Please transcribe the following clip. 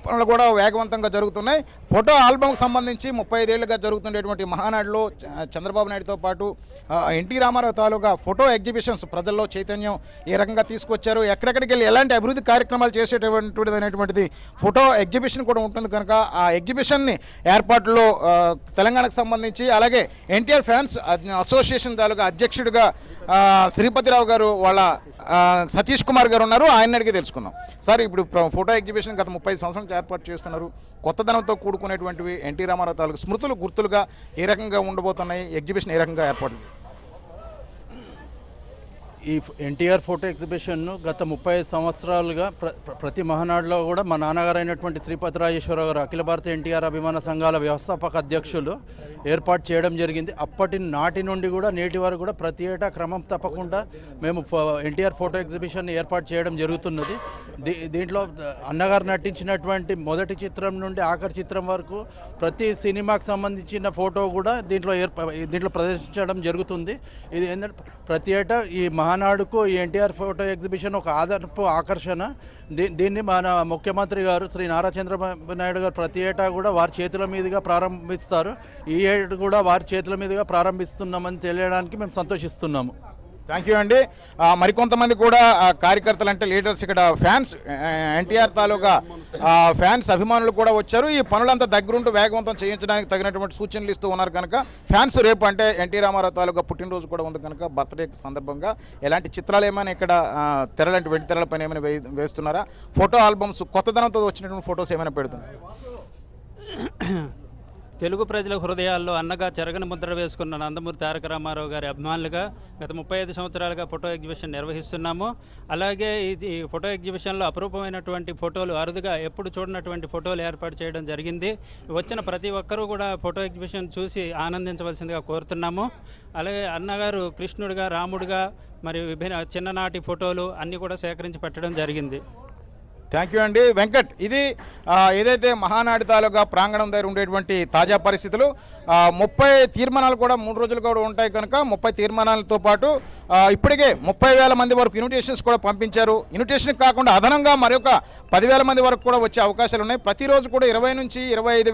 పనులు కూడా వేగవంతంగా జరుగుతున్నాయి. ఫోటో ఆల్బమ్కి సంబంధించి 35 ఏళ్లుగా జరుగుతున్నటువంటి మహానాడులో చంద్రబాబు నాయుడుతో పాటు ఎన్టీ రామారావు తాలూకా ఫోటో ఎగ్జిబిషన్స్ ప్రజల్లో చైతన్యం ఏ రకంగా తీసుకొచ్చారు, ఎక్కడెక్కడికి వెళ్ళి ఎలాంటి అభివృద్ధి కార్యక్రమాలు చేసేటువంటిది ఫోటో ఎగ్జిబిషన్ కూడా ఉంటుంది కనుక ఆ ఎగ్జిబిషన్ని ఏర్పాటులో తెలంగాణకు సంబంధించి అలాగే ఎన్టీఆర్ ఫ్యాన్స్ అసోసియేషన్ తాలూకా అధ్యక్షుడిగా శ్రీపతిరావు గారు వాళ్ళ సతీష్ కుమార్ గారు ఉన్నారు. ఆయన అడిగి తెలుసుకుందాం. సార్, ఇప్పుడు ఫోటో ఎగ్జిబిషన్ గత 35 సంవత్సరాల నుంచి ఏర్పాటు చేస్తున్నారు. కొత్తదనంతో కూడుకునేటువంటివి ఎన్టీ రామారావు తాలూకు స్మృతులు గుర్తులుగా ఏ రకంగా ఉండబోతున్నాయి, ఎగ్జిబిషన్ ఏ రకంగా ఏర్పాటు? ఈ ఎన్టీఆర్ ఫోటో ఎగ్జిబిషన్ను గత 35 సంవత్సరాలుగా ప్రతి మహానాడులో కూడా మా నాన్నగారు అయినటువంటి శ్రీపతి రాజేశ్వరరావు గారు అఖిల భారత ఎన్టీఆర్ అభిమాన సంఘాల వ్యవస్థాపక అధ్యక్షులు ఏర్పాటు చేయడం జరిగింది. అప్పటి నాటి నుండి కూడా నేటి వరకు కూడా ప్రతి ఏటా క్రమం తప్పకుండా మేము ఎన్టీఆర్ ఫోటో ఎగ్జిబిషన్ ఏర్పాటు చేయడం జరుగుతున్నది. దీంట్లో అన్నగారు నటించినటువంటి మొదటి చిత్రం నుండి ఆఖరి చిత్రం వరకు ప్రతి సినిమాకి సంబంధించిన ఫోటో కూడా దీంట్లో ప్రదర్శించడం జరుగుతుంది. ఇది ఏంటంటే ప్రతి ఏటా ఈ మహానాడుకు ఈ ఎన్టీఆర్ ఫోటో ఎగ్జిబిషన్ ఒక ఆదర్శపు ఆకర్షణ. దీన్ని మన ముఖ్యమంత్రి గారు శ్రీ నారా చంద్రబాబు నాయుడు గారు ప్రతి ఏటా కూడా వారి చేతుల మీదుగా ప్రారంభిస్తారు. ఈ ఏడు కూడా వారి చేతుల మీదుగా ప్రారంభిస్తున్నామని తెలియడానికి మేము సంతోషిస్తున్నాము. థ్యాంక్ యూ అండి. మరికొంతమంది కూడా కార్యకర్తలు అంటే లీడర్స్ ఇక్కడ ఫ్యాన్స్ ఎన్టీఆర్ తాలూకా ఫ్యాన్స్ అభిమానులు కూడా వచ్చారు. ఈ పనులంతా దగ్గరుంటూ వేగవంతం చేయించడానికి తగినటువంటి సూచనలు ఇస్తూ ఉన్నారు కనుక ఫ్యాన్స్ రేపు అంటే ఎన్టీ రామారావు తాలూకా పుట్టినరోజు కూడా ఉంది కనుక బర్త్డే సందర్భంగా ఎలాంటి చిత్రాలు ఏమైనా ఇక్కడ తెరలాంటి వెండి తెరల పైన ఏమైనా వేస్తున్నారా? ఫోటో ఆల్బమ్స్ కొత్తదనంతో వచ్చినటువంటి ఫొటోస్ ఏమైనా పెడుతున్నారు? తెలుగు ప్రజల హృదయాల్లో అన్నగా చెరగని ముద్ర వేసుకున్న నందమూరి తారక రామారావు గారి అభిమానులుగా గత 35 సంవత్సరాలుగా ఫోటో ఎగ్జిబిషన్ నిర్వహిస్తున్నాము. అలాగే ఈ ఫోటో ఎగ్జిబిషన్లో అపురూపమైనటువంటి ఫోటోలు, అరుదుగా ఎప్పుడు చూడనటువంటి ఫోటోలు ఏర్పాటు చేయడం జరిగింది. వచ్చిన ప్రతి ఒక్కరూ కూడా ఫోటో ఎగ్జిబిషన్ చూసి ఆనందించవలసిందిగా కోరుతున్నాము. అలాగే అన్నగారు కృష్ణుడిగా, రాముడిగా మరియు విభిన్న చిన్ననాటి ఫోటోలు అన్నీ కూడా సేకరించి పెట్టడం జరిగింది. థ్యాంక్ యూ అండి. వెంకట్, ఇది ఏదైతే మహానాడు తాలూకా ప్రాంగణం దగ్గర ఉండేటువంటి తాజా పరిస్థితులు. 30 తీర్మానాలు కూడా 3 రోజులు కూడా ఉంటాయి కనుక 30 తీర్మానాలతో పాటు ఇప్పటికే 30,000 మంది వరకు ఇన్విటేషన్స్ కూడా పంపించారు. ఇన్విటేషన్ కాకుండా అదనంగా మరొక 10,000 మంది వరకు కూడా వచ్చే అవకాశాలు ఉన్నాయి. ప్రతిరోజు కూడా 20 నుంచి 25